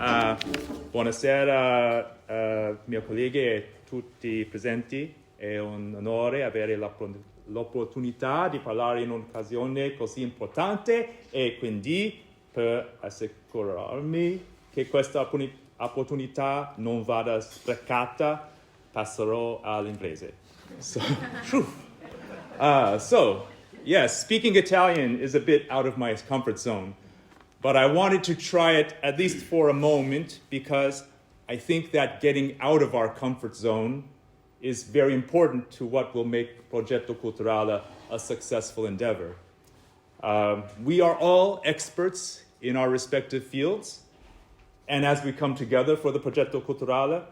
Buonasera miei colleghi e tutti presenti, è un onore avere l'opportunità di parlare in un'occasione così importante e quindi per assicurarmi che questa opportunità non vada sprecata passerò all'inglese. So, yes, speaking Italian is a bit out of my comfort zone. But I wanted to try it at least for a moment because I think that getting out of our comfort zone is very important to what will make Progetto Culturale a successful endeavor. We are all experts in our respective fields, and as we come together for the Progetto Culturale,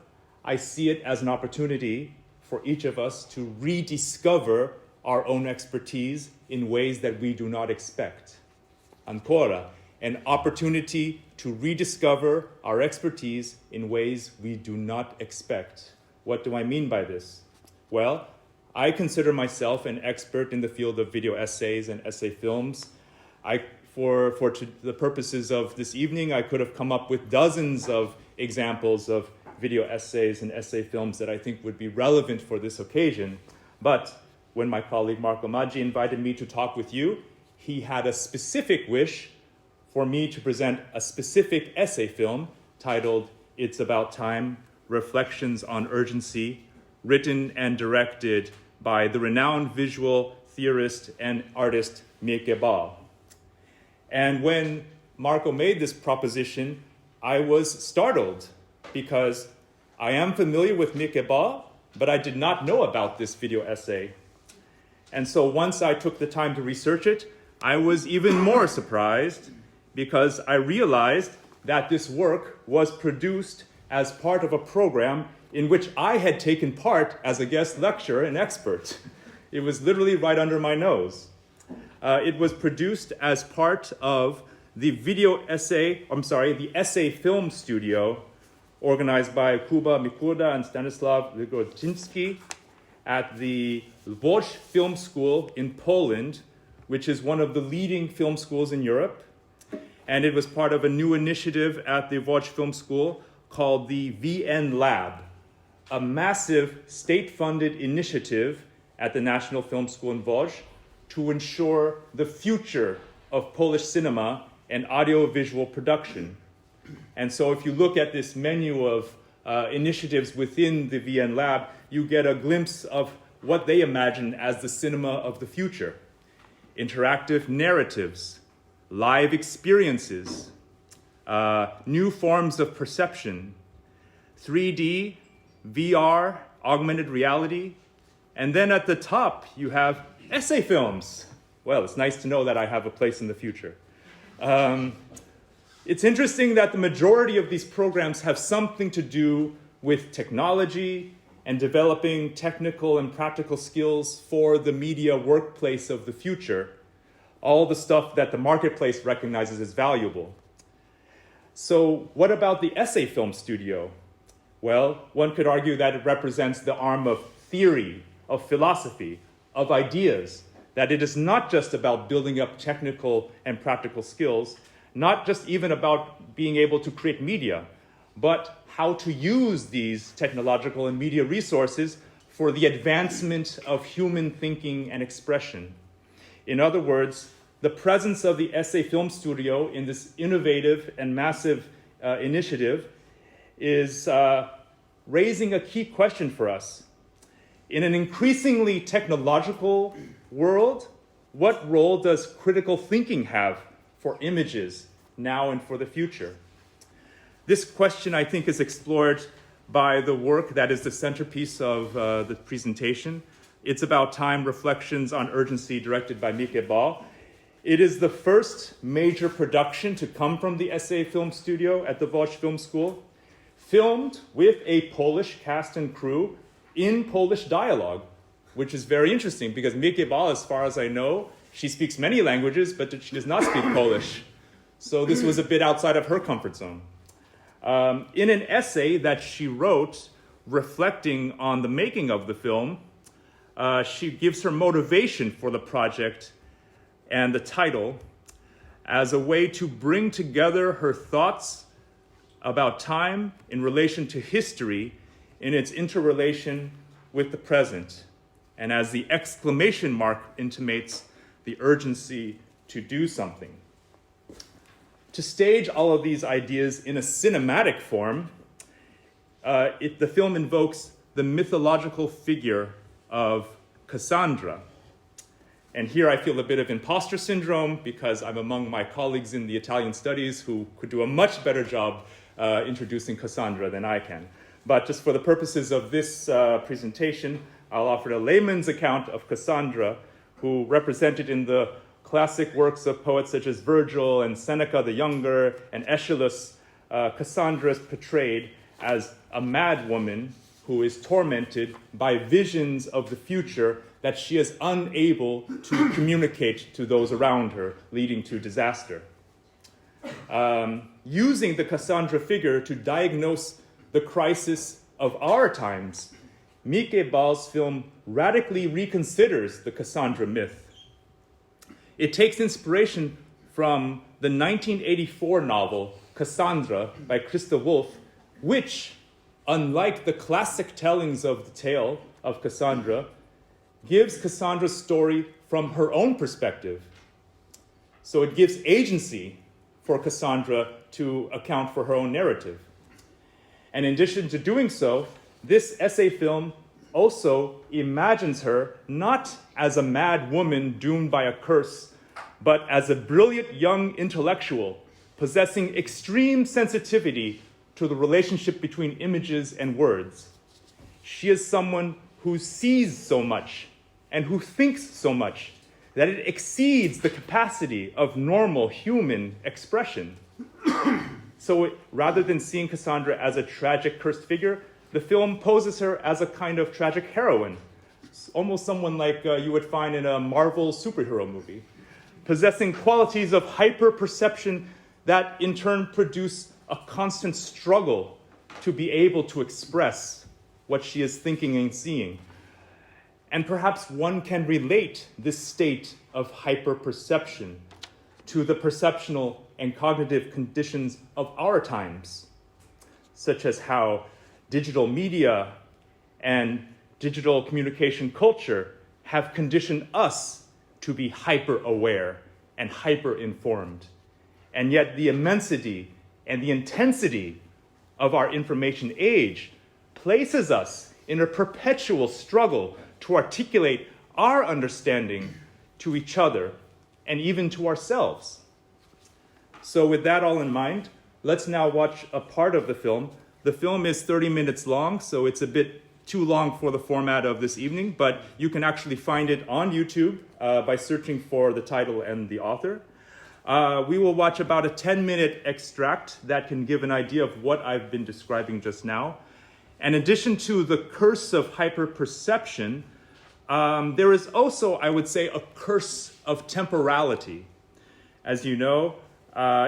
I see it as an opportunity for each of us to rediscover our own expertise in ways that we do not expect. Ancora, an opportunity to rediscover our expertise in ways we do not expect. What do I mean by this? Well, I consider myself an expert in the field of video essays and essay films. For the purposes of this evening, I could have come up with dozens of examples of video essays and essay films that I think would be relevant for this occasion. But when my colleague Marco Maggi invited me to talk with you, he had a specific wish for me to present a specific essay film titled It's About Time, Reflections on Urgency, written and directed by the renowned visual theorist and artist Mieke. And when Marco made this proposition, I was startled because I am familiar with Mieke, but I did not know about this video essay. And so once I took the time to research it, I was even more surprised because I realized that this work was produced as part of a program in which I had taken part as a guest lecturer and expert. It was literally right under my nose. It was produced as part of the the essay film studio organized by Kuba Mikurda and Stanislav Ligoczynski at the Lwów Film School in Poland, which is one of the leading film schools in Europe. And it was part of a new initiative at the Lwów Film School called the VN Lab, a massive state-funded initiative at the National Film School in Lwów to ensure the future of Polish cinema and audiovisual production. And so if you look at this menu of initiatives within the VN Lab, you get a glimpse of what they imagine as the cinema of the future. Interactive narratives, live experiences, new forms of perception, 3D, VR, augmented reality, and then at the top you have essay films. Well, it's nice to know that I have a place in the future. It's interesting that the majority of these programs have something to do with technology and developing technical and practical skills for the media workplace of the future, all the stuff that the marketplace recognizes as valuable. So what about the essay film studio? Well, one could argue that it represents the arm of theory, of philosophy, of ideas, that it is not just about building up technical and practical skills, not just even about being able to create media, but how to use these technological and media resources for the advancement of human thinking and expression. In other words, the presence of the essay film studio in this innovative and massive initiative is raising a key question for us. In an increasingly technological world, what role does critical thinking have for images now and for the future? This question, I think, is explored by the work that is the centerpiece of the presentation. It's About Time, Reflections on Urgency, directed by Mieke. It is the first major production to come from the essay film studio at the Lwów Film School, filmed with a Polish cast and crew in Polish dialogue, which is very interesting because Mieke, as far as I know, she speaks many languages, but she does not speak Polish. So this was a bit outside of her comfort zone. In an essay that she wrote reflecting on the making of the film, she gives her motivation for the project and the title as a way to bring together her thoughts about time in relation to history in its interrelation with the present, and as the exclamation mark intimates the urgency to do something. To stage all of these ideas in a cinematic form, the film invokes the mythological figure of Cassandra. And here I feel a bit of imposter syndrome because I'm among my colleagues in the Italian studies who could do a much better job introducing Cassandra than I can. But just for the purposes of this presentation, I'll offer a layman's account of Cassandra, who represented in the classic works of poets such as Virgil and Seneca the Younger and Aeschylus. Cassandra is portrayed as a mad woman who is tormented by visions of the future that she is unable to communicate to those around her, leading to disaster. Using the Cassandra figure to diagnose the crisis of our times, Mieke Ball's film radically reconsiders the Cassandra myth. It takes inspiration from the 1984 novel Cassandra by Christa Wolf, which, unlike the classic tellings of the tale of Cassandra, gives Cassandra's story from her own perspective. So it gives agency for Cassandra to account for her own narrative. And in addition to doing so, this essay film also imagines her not as a mad woman doomed by a curse, but as a brilliant young intellectual possessing extreme sensitivity to the relationship between images and words. She is someone who sees so much and who thinks so much that it exceeds the capacity of normal human expression. So rather than seeing Cassandra as a tragic cursed figure, the film poses her as a kind of tragic heroine, almost someone like you would find in a Marvel superhero movie, possessing qualities of hyper-perception that in turn produce a constant struggle to be able to express what she is thinking and seeing. And perhaps one can relate this state of hyper-perception to the perceptional and cognitive conditions of our times, such as how digital media and digital communication culture have conditioned us to be hyper-aware and hyper-informed. And yet the immensity and the intensity of our information age places us in a perpetual struggle to articulate our understanding to each other and even to ourselves. So with that all in mind, let's now watch a part of the film. The film is 30 minutes long, so it's a bit too long for the format of this evening, but you can actually find it on YouTube by searching for the title and the author. We will watch about a 10-minute extract that can give an idea of what I've been describing just now. In addition to the curse of hyperperception, there is also, I would say, a curse of temporality. As you know,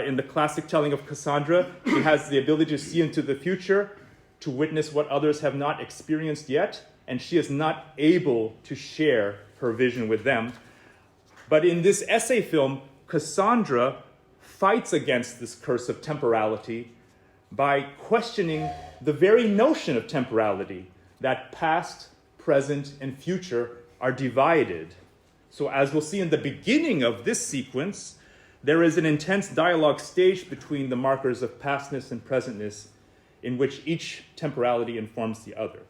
in the classic telling of Cassandra, she has the ability to see into the future, to witness what others have not experienced yet, and she is not able to share her vision with them. But in this essay film, Cassandra fights against this curse of temporality by questioning the very notion of temporality, that past, present, and future are divided. So as we'll see in the beginning of this sequence, there is an intense dialogue staged between the markers of pastness and presentness in which each temporality informs the other.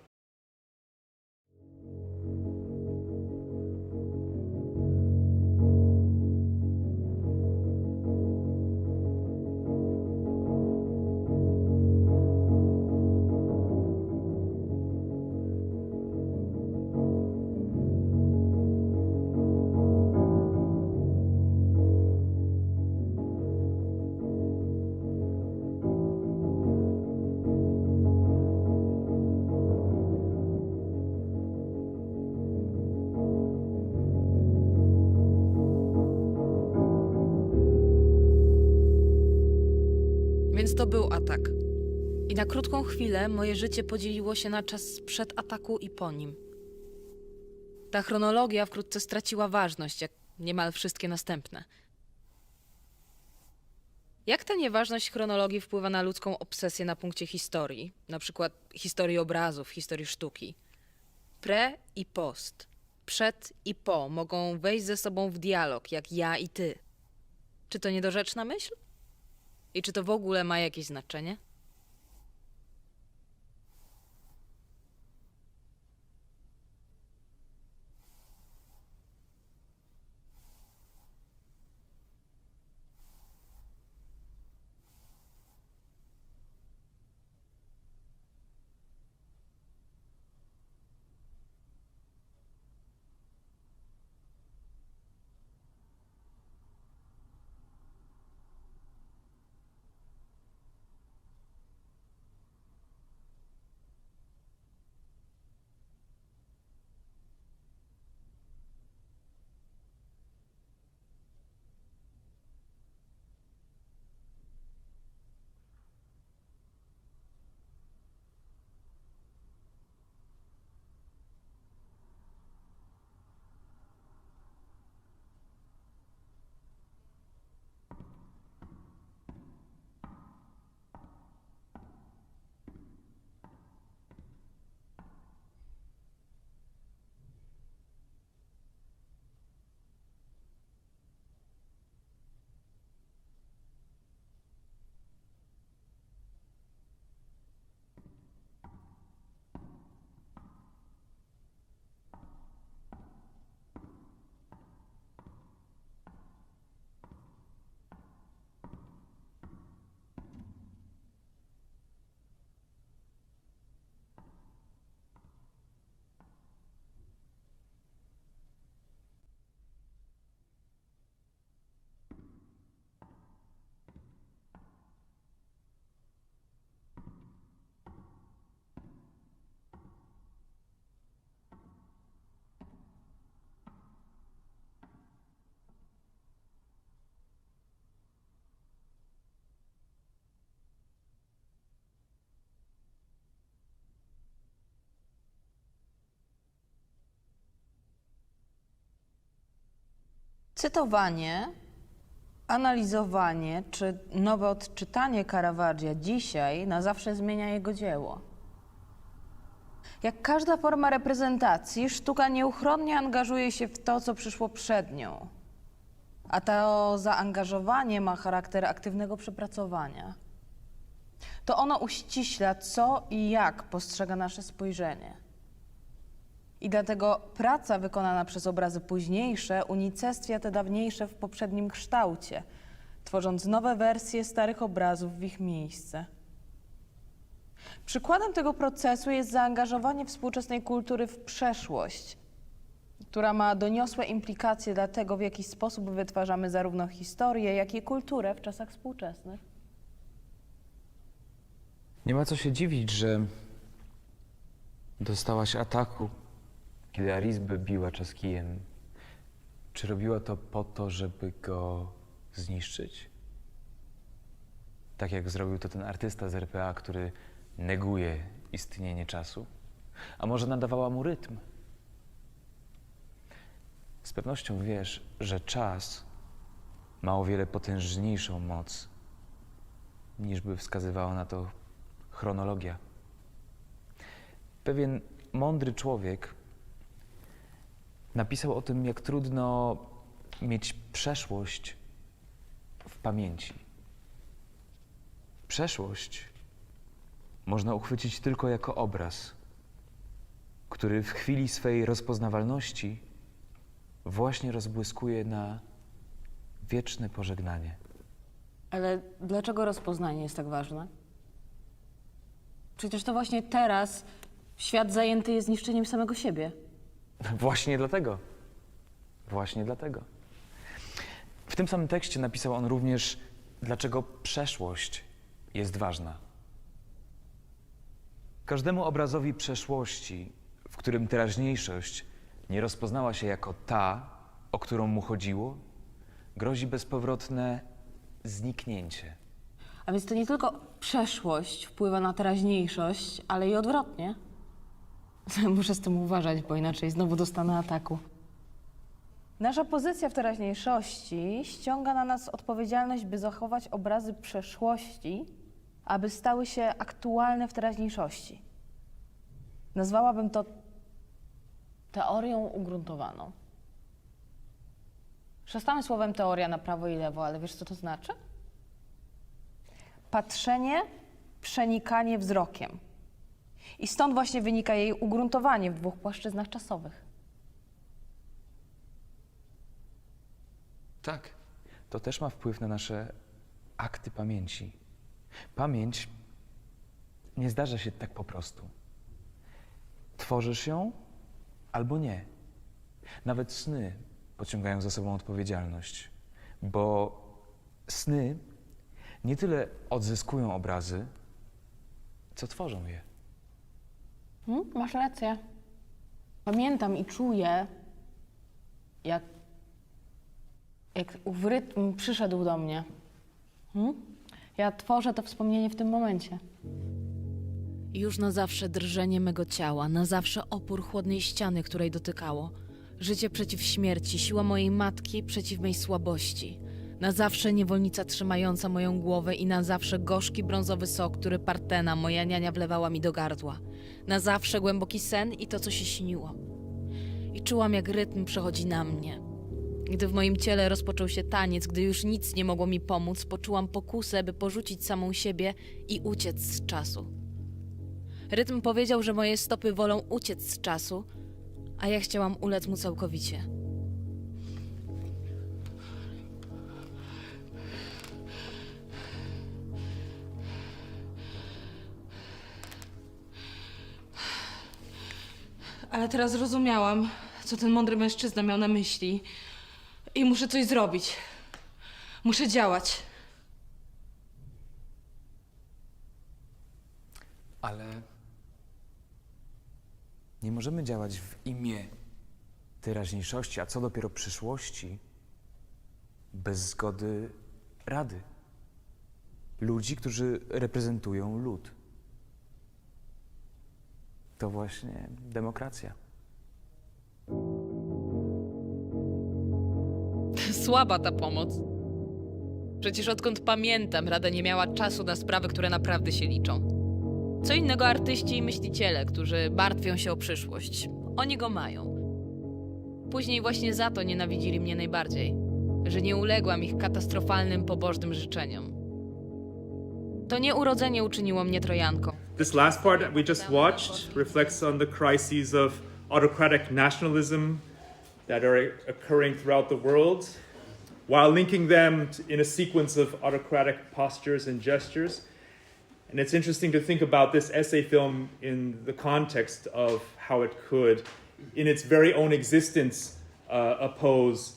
Więc to był atak. I na krótką chwilę moje życie podzieliło się na czas sprzed ataku i po nim. Ta chronologia wkrótce straciła ważność, jak niemal wszystkie następne. Jak ta nieważność chronologii wpływa na ludzką obsesję na punkcie historii? Na przykład historii obrazów, historii sztuki. Pre i post, przed i po mogą wejść ze sobą w dialog, jak ja i ty. Czy to niedorzeczna myśl? I czy to w ogóle ma jakieś znaczenie? Cytowanie, analizowanie czy nowe odczytanie Caravaggia dzisiaj na zawsze zmienia jego dzieło. Jak każda forma reprezentacji, sztuka nieuchronnie angażuje się w to, co przyszło przed nią. A to zaangażowanie ma charakter aktywnego przepracowania. To ono uściśla, co i jak postrzega nasze spojrzenie. I dlatego praca wykonana przez obrazy późniejsze unicestwia te dawniejsze w poprzednim kształcie, tworząc nowe wersje starych obrazów w ich miejsce. Przykładem tego procesu jest zaangażowanie współczesnej kultury w przeszłość, która ma doniosłe implikacje dla tego, w jaki sposób wytwarzamy zarówno historię, jak i kulturę w czasach współczesnych. Nie ma co się dziwić, że dostałaś ataku, kiedy Arizby biła cię kijem. Czy robiła to po to, żeby go zniszczyć? Tak jak zrobił to ten artysta z RPA, który neguje istnienie czasu? A może nadawała mu rytm? Z pewnością wiesz, że czas ma o wiele potężniejszą moc, niż by wskazywała na to chronologia. Pewien mądry człowiek napisał o tym, jak trudno mieć przeszłość w pamięci. Przeszłość można uchwycić tylko jako obraz, który w chwili swej rozpoznawalności właśnie rozbłyskuje na wieczne pożegnanie. Ale dlaczego rozpoznanie jest tak ważne? Przecież to właśnie teraz świat zajęty jest niszczeniem samego siebie. Właśnie dlatego. Właśnie dlatego. W tym samym tekście napisał on również, dlaczego przeszłość jest ważna. Każdemu obrazowi przeszłości, w którym teraźniejszość nie rozpoznała się jako ta, o którą mu chodziło, grozi bezpowrotne zniknięcie. A więc to nie tylko przeszłość wpływa na teraźniejszość, ale i odwrotnie. Muszę z tym uważać, bo inaczej znowu dostanę ataku. Nasza pozycja w teraźniejszości ściąga na nas odpowiedzialność, by zachować obrazy przeszłości, aby stały się aktualne w teraźniejszości. Nazwałabym to teorią ugruntowaną. Przestamy słowem teoria na prawo i lewo, ale wiesz, co to znaczy? Patrzenie, przenikanie wzrokiem. I stąd właśnie wynika jej ugruntowanie w dwóch płaszczyznach czasowych. Tak. To też ma wpływ na nasze akty pamięci. Pamięć nie zdarza się tak po prostu. Tworzysz ją albo nie. Nawet sny pociągają za sobą odpowiedzialność, bo sny nie tyle odzyskują obrazy, co tworzą je. Masz rację. Pamiętam i czuję, jak ów rytm przyszedł do mnie. Ja tworzę to wspomnienie w tym momencie. Już na zawsze drżenie mego ciała, na zawsze opór chłodnej ściany, której dotykało. Życie przeciw śmierci, siła mojej matki przeciw mej słabości. Na zawsze niewolnica trzymająca moją głowę i na zawsze gorzki brązowy sok, który Partena, moja niania, wlewała mi do gardła. Na zawsze głęboki sen i to, co się śniło. I czułam, jak rytm przechodzi na mnie. Gdy w moim ciele rozpoczął się taniec, gdy już nic nie mogło mi pomóc, poczułam pokusę, by porzucić samą siebie i uciec z czasu. Rytm powiedział, że moje stopy wolą uciec z czasu, a ja chciałam ulec mu całkowicie. Ale teraz zrozumiałam, co ten mądry mężczyzna miał na myśli. I muszę coś zrobić. Muszę działać. Ale nie możemy działać w imię teraźniejszości, a co dopiero przyszłości, bez zgody Rady. Ludzi, którzy reprezentują lud. To właśnie demokracja. Słaba ta pomoc. Przecież odkąd pamiętam, Rada nie miała czasu na sprawy, które naprawdę się liczą. Co innego artyści i myśliciele, którzy martwią się o przyszłość. Oni go mają. Później właśnie za to nienawidzili mnie najbardziej, że nie uległam ich katastrofalnym, pobożnym życzeniom. To nie urodzenie uczyniło mnie Trojanką. This last part that we just watched reflects on the crises of autocratic nationalism that are occurring throughout the world, while linking them in a sequence of autocratic postures and gestures. And it's interesting to think about this essay film in the context of how it could, in its very own existence, oppose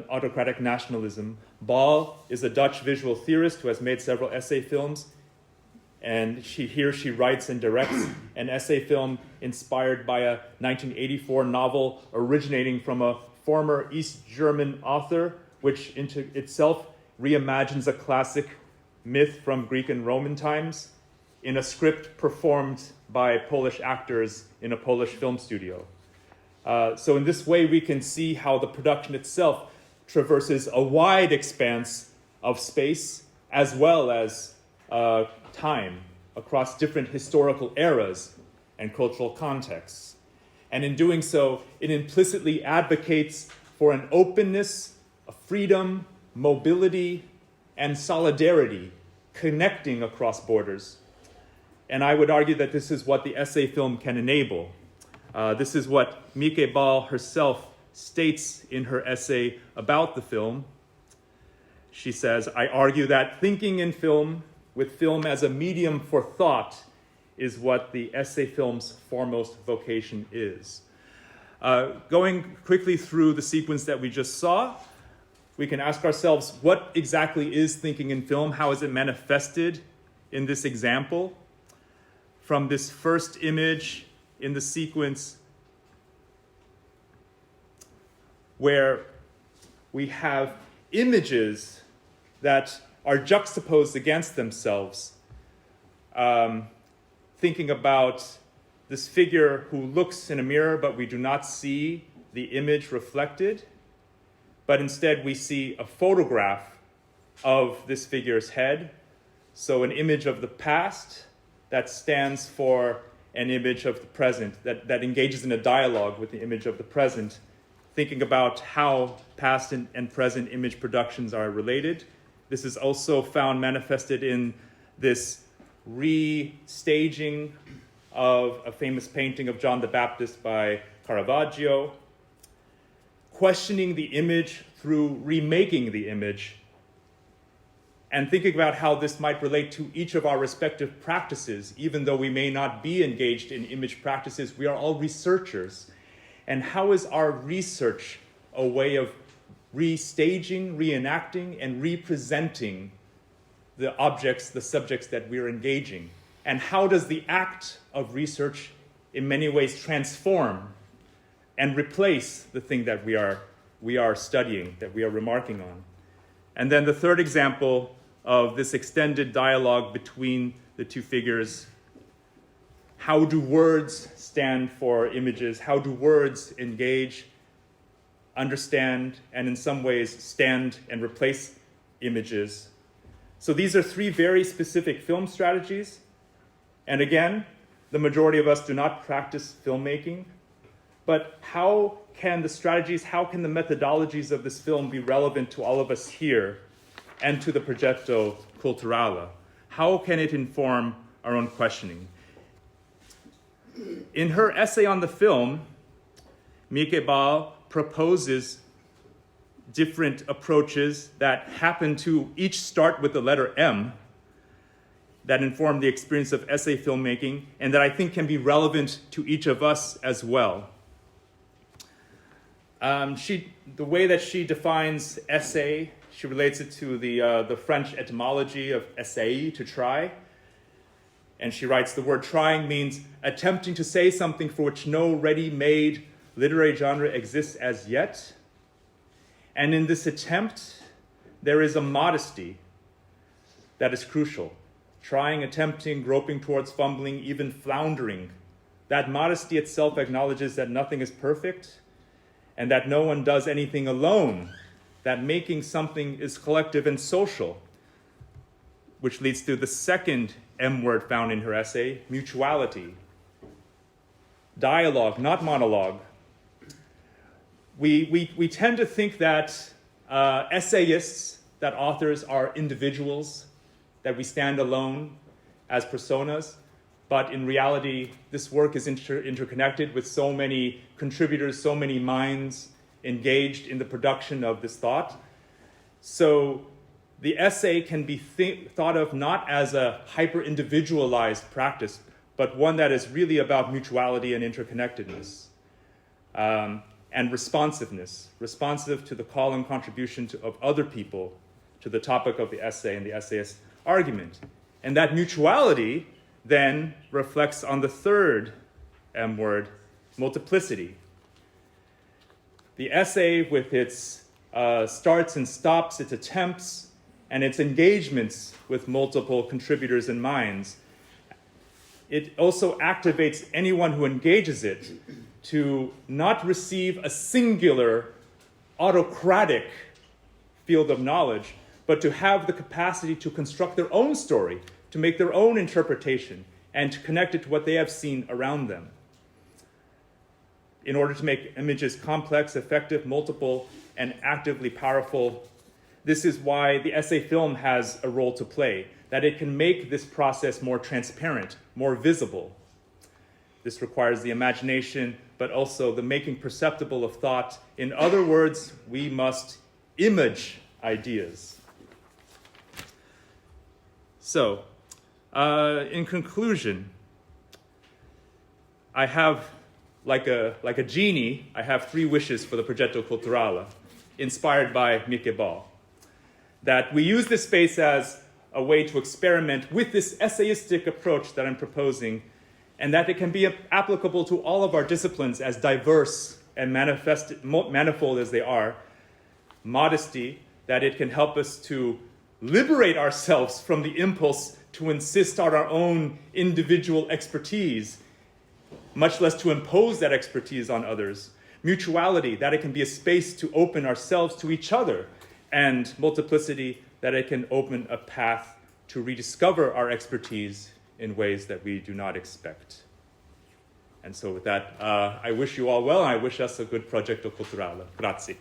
autocratic nationalism. Ball is a Dutch visual theorist who has made several essay films, and she writes and directs an essay film inspired by a 1984 novel originating from a former East German author, which into itself reimagines a classic myth from Greek and Roman times in a script performed by Polish actors in a Polish film studio. So in this way, we can see how the production itself traverses a wide expanse of space as well as time across different historical eras and cultural contexts. And in doing so, it implicitly advocates for an openness, a freedom, mobility, and solidarity connecting across borders. And I would argue that this is what the essay film can enable. This is what Mieke Ball herself states in her essay about the film. She says, I argue that thinking in film, with film as a medium for thought, is what the essay film's foremost vocation is. Going quickly through the sequence that we just saw, we can ask ourselves, what exactly is thinking in film? How is it manifested in this example? From this first image in the sequence where we have images that are juxtaposed against themselves, thinking about this figure who looks in a mirror, but we do not see the image reflected. but instead we see a photograph of this figure's head. So an image of the past that stands for an image of the present, that engages in a dialogue with the image of the present, thinking about how past and present image productions are related. This is also found manifested in this restaging of a famous painting of John the Baptist by Caravaggio, questioning the image through remaking the image, and thinking about how this might relate to each of our respective practices. Even though we may not be engaged in image practices, we are all researchers. And how is our research a way of restaging, reenacting, and representing the objects, the subjects that we're engaging? And how does the act of research in many ways transform and replace the thing that we are studying, that we are remarking on? And then the third example of this extended dialogue between the two figures: how do words stand for images? How do words engage, understand, and in some ways stand and replace images? So these are three very specific film strategies. And again, the majority of us do not practice filmmaking. But how can the strategies, how can the methodologies of this film be relevant to all of us here and to the Progetto Culturale? How can it inform our own questioning? In her essay on the film, Mieke proposes different approaches that happen to each start with the letter M, that inform the experience of essay filmmaking, and that I think can be relevant to each of us as well. The way that she defines essay, she relates it to the French etymology of essayer, to try. And she writes, the word trying means attempting to say something for which no ready-made literary genre exists as yet. And in this attempt, there is a modesty that is crucial. Trying, attempting, groping towards, fumbling, even floundering. That modesty itself acknowledges that nothing is perfect and that no one does anything alone, that making something is collective and social, which leads to the second M word found in her essay, mutuality. Dialogue, not monologue. We tend to think that essayists, that authors are individuals, that we stand alone as personas, but in reality, this work is interconnected with so many contributors, so many minds engaged in the production of this thought. So the essay can be thought of not as a hyper-individualized practice, but one that is really about mutuality and interconnectedness, and responsiveness, responsive to the call and contribution of other people to the topic of the essay and the essayist's argument. And that mutuality then reflects on the third M word, multiplicity. The essay, with its starts and stops, its attempts, and its engagements with multiple contributors and minds, it also activates anyone who engages it to not receive a singular, autocratic field of knowledge, but to have the capacity to construct their own story, to make their own interpretation, and to connect it to what they have seen around them, in order to make images complex, effective, multiple, and actively powerful. This is why the essay film has a role to play, that it can make this process more transparent, more visible. This requires the imagination, but also the making perceptible of thought. In other words, we must image ideas. So, in conclusion, I have, like a genie, I have 3 wishes for the Progetto Culturale, inspired by Mieke. That we use this space as a way to experiment with this essayistic approach that I'm proposing, and that it can be applicable to all of our disciplines as diverse and manifold as they are. Modesty, that it can help us to liberate ourselves from the impulse to insist on our own individual expertise, much less to impose that expertise on others, mutuality, that it can be a space to open ourselves to each other, and multiplicity, that it can open a path to rediscover our expertise in ways that we do not expect. And so with that, I wish you all well, and I wish us a good Progetto culturale. Grazie.